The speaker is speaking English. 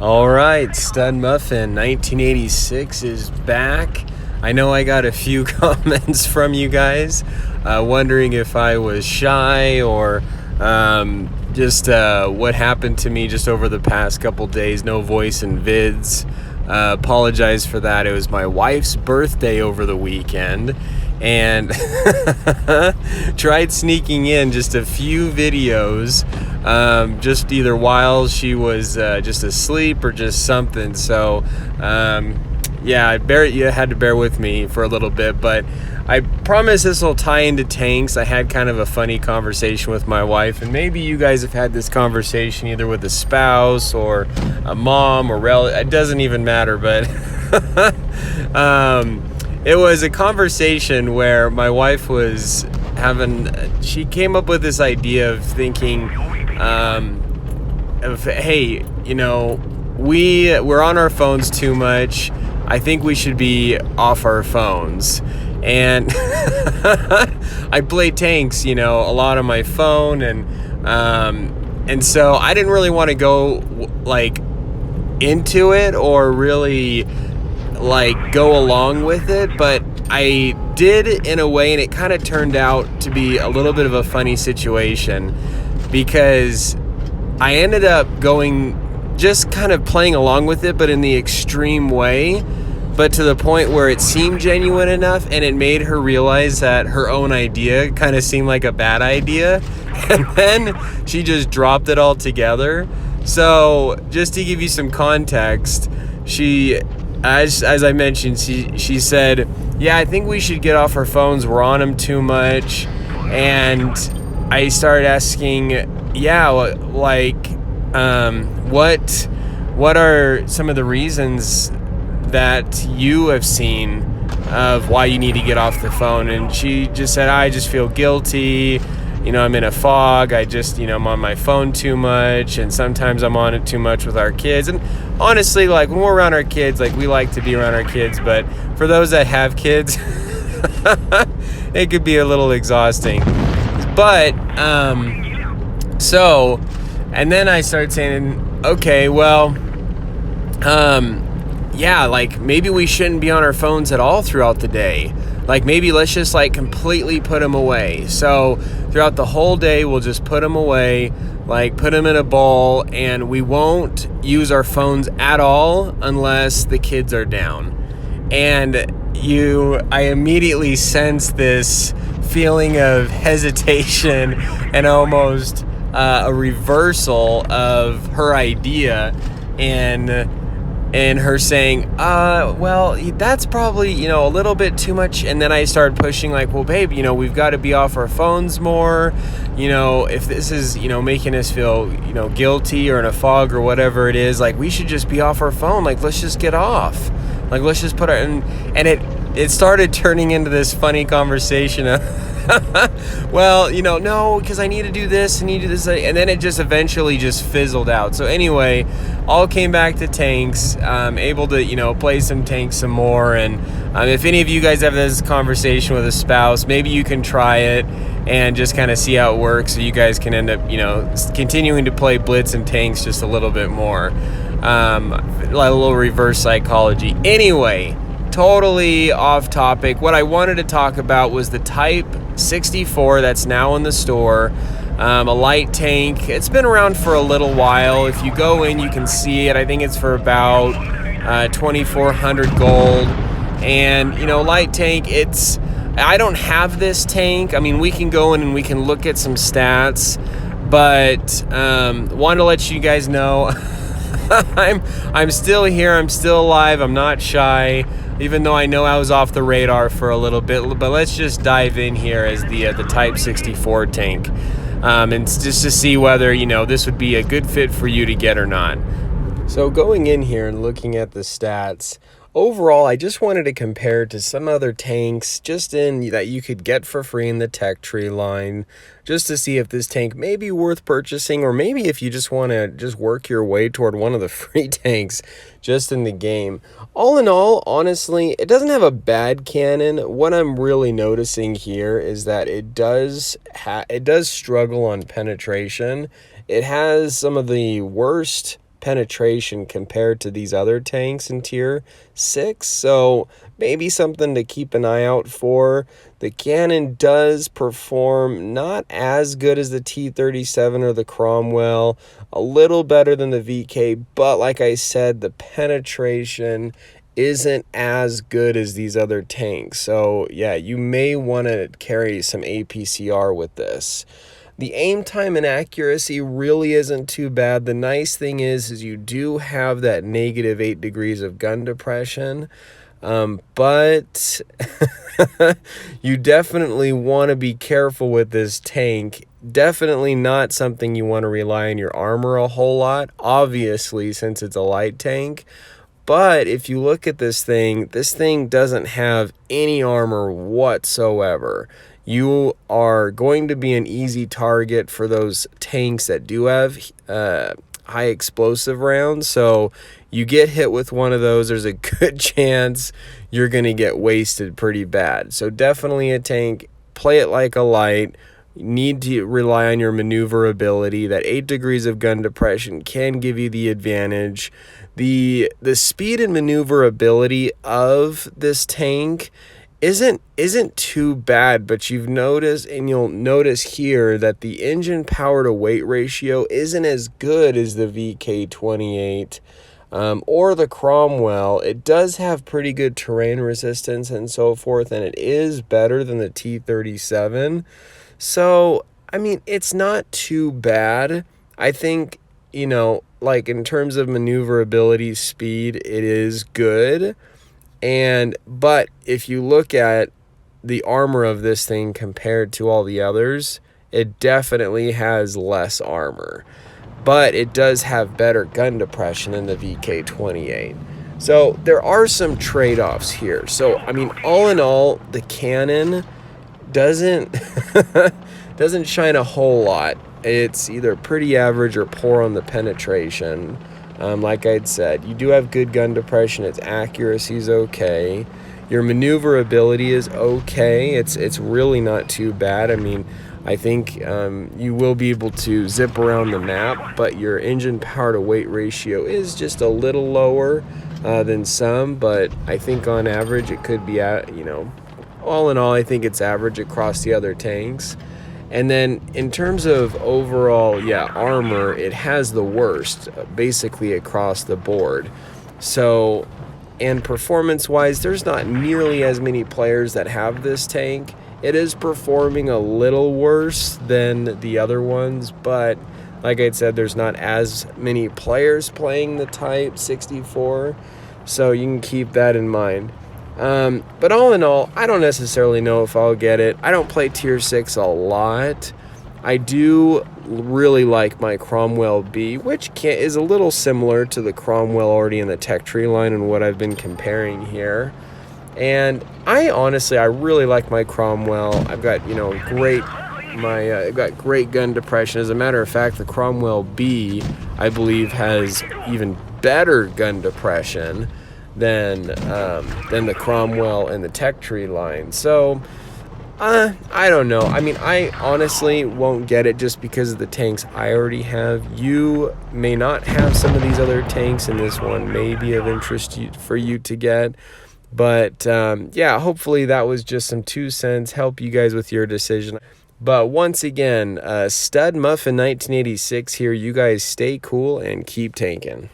All right, Stud Muffin 1986 is back. I know I got a few comments from you guys wondering if I was shy or just what happened to me just over the past couple days. No voice in vids. Apologize for that. It was my wife's birthday over the weekend, and tried sneaking in just a few videos, just either while she was just asleep or just something. So yeah, you had to bear with me for a little bit, but I promise this will tie into tanks. I had kind of a funny conversation with my wife, and maybe you guys have had this conversation either with a spouse or a mom or relative. It doesn't even matter, but it was a conversation where my wife was she came up with this idea of thinking, hey, we're on our phones too much. I think we should be off our phones. And I play tanks, a lot on my phone, and so I didn't really want to go into it or really go along with it, but I did in a way, and it kind of turned out to be a little bit of a funny situation because I ended up just kind of playing along with it, but in the extreme way, but to the point where it seemed genuine enough, and it made her realize that her own idea kind of seemed like a bad idea, and then she just dropped it all together. So just to give you some context, as I mentioned, she said, yeah, I think we should get off our phones, we're on them too much. And I started asking, yeah, what are some of the reasons that you have seen of why you need to get off the phone? And she just said, I just feel guilty. I'm in a fog. I'm on my phone too much, and sometimes I'm on it too much with our kids. And honestly, when we're around our kids, we like to be around our kids, but for those that have kids, it could be a little exhausting. But, and then I started saying, okay, well, yeah, maybe we shouldn't be on our phones at all throughout the day. Maybe let's just completely put them away. So throughout the whole day, we'll just put them away, put them in a bowl, and we won't use our phones at all unless the kids are down. And I immediately sensed this feeling of hesitation and almost a reversal of her idea, and her saying, well, that's probably, a little bit too much. And then I started pushing well, babe, we've got to be off our phones more. If this is, making us feel, guilty or in a fog or whatever it is, we should just be off our phone. Let's just get off. Let's just put and it started turning into this funny conversation of, well, no, because I need to do this, and need to do this, and then it just eventually just fizzled out. So anyway, all came back to tanks, able to, play some tanks some more, and if any of you guys have this conversation with a spouse, maybe you can try it and just kind of see how it works, so you guys can end up, continuing to play blitz and tanks just a little bit more, a little reverse psychology. Anyway, totally off topic. What I wanted to talk about was the Type 64 that's now in the store, a light tank. It's been around for a little while. If you go in, you can see it. I think it's for about 2,400 gold. And light tank, I don't have this tank. I mean, we can go in and we can look at some stats, but wanted to let you guys know I'm still here. I'm still alive. I'm not shy, even though I know I was off the radar for a little bit. But let's just dive in here as the Type 64 tank, and just to see whether this would be a good fit for you to get or not. So going in here and looking at the stats, overall, I just wanted to compare to some other tanks that you could get for free in the Tech Tree line, just to see if this tank may be worth purchasing, or maybe if you just want to just work your way toward one of the free tanks just in the game. All in all, honestly, it doesn't have a bad cannon. What I'm really noticing here is that it does struggle on penetration. It has some of the worst penetration compared to these other tanks in tier 6, so maybe something to keep an eye out for. The cannon does perform not as good as the T-37 or the Cromwell, a little better than the VK, but like I said, the penetration isn't as good as these other tanks. So yeah, you may want to carry some APCR with this. The aim time and accuracy really isn't too bad. The nice thing is you do have that -8 degrees of gun depression, but you definitely want to be careful with this tank. Definitely not something you want to rely on your armor a whole lot, obviously, since it's a light tank. But if you look at this thing doesn't have any armor whatsoever. You are going to be an easy target for those tanks that do have high explosive rounds. So you get hit with one of those, there's a good chance you're going to get wasted pretty bad. So definitely a tank, play it like a light. You need to rely on your maneuverability. That 8 degrees of gun depression can give you the advantage. The speed and maneuverability of this tank isn't too bad, but you've noticed, and you'll notice here, that the engine power to weight ratio isn't as good as the VK28 or the Cromwell. It does have pretty good terrain resistance and so forth, and it is better than the T-37. So, I mean, it's not too bad. I think, like in terms of maneuverability, speed, it is good. But if you look at the armor of this thing compared to all the others, it definitely has less armor. But it does have better gun depression than the VK28. So there are some trade-offs here. So, I mean, all in all, the cannon doesn't shine a whole lot. It's either pretty average or poor on the penetration. Like I'd said, you do have good gun depression. Its accuracy is okay. Your maneuverability is okay. It's really not too bad. I mean, I think you will be able to zip around the map, but your engine power to weight ratio is just a little lower than some. But I think on average it could be all in all, I think it's average across the other tanks. And then in terms of overall, armor, it has the worst basically across the board. So, and performance-wise, there's not nearly as many players that have this tank. It is performing a little worse than the other ones, but like I said, there's not as many players playing the Type 64, so you can keep that in mind. But all in all, I don't necessarily know if I'll get it. I don't play tier 6 a lot. I do really like my Cromwell B, which is a little similar to the Cromwell already in the tech tree line and what I've been comparing here. And I really like my Cromwell. I've got, I've got great gun depression. As a matter of fact, the Cromwell B, I believe, has even better gun depression than the Cromwell and the tech tree line. So I don't know. I mean, I honestly won't get it just because of the tanks I already have. You may not have some of these other tanks, and this one may be of interest for you to get. But hopefully that was just some 2 cents, help you guys with your decision. But once again, Stud Muffin 1986 here. You guys stay cool and keep tanking.